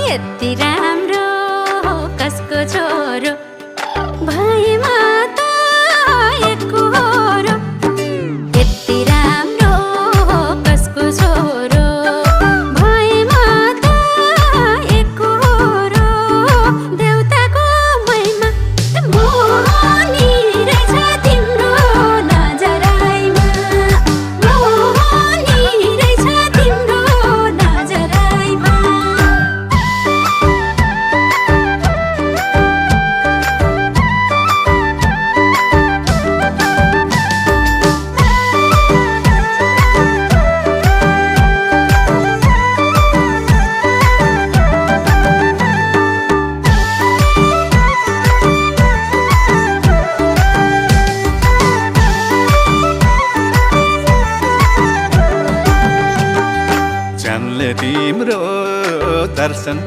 यति राम्रो कसको छोरो भएमा त एकहोरो यति राम्रो कसको छोरो भएमा त एकहोरो देउताको महिमा मोहनी रहेछ तिम्रो नजराइमा मोहनी रहेछ तिम्रो नजराइमा चाँदले तिम्रो दर्शन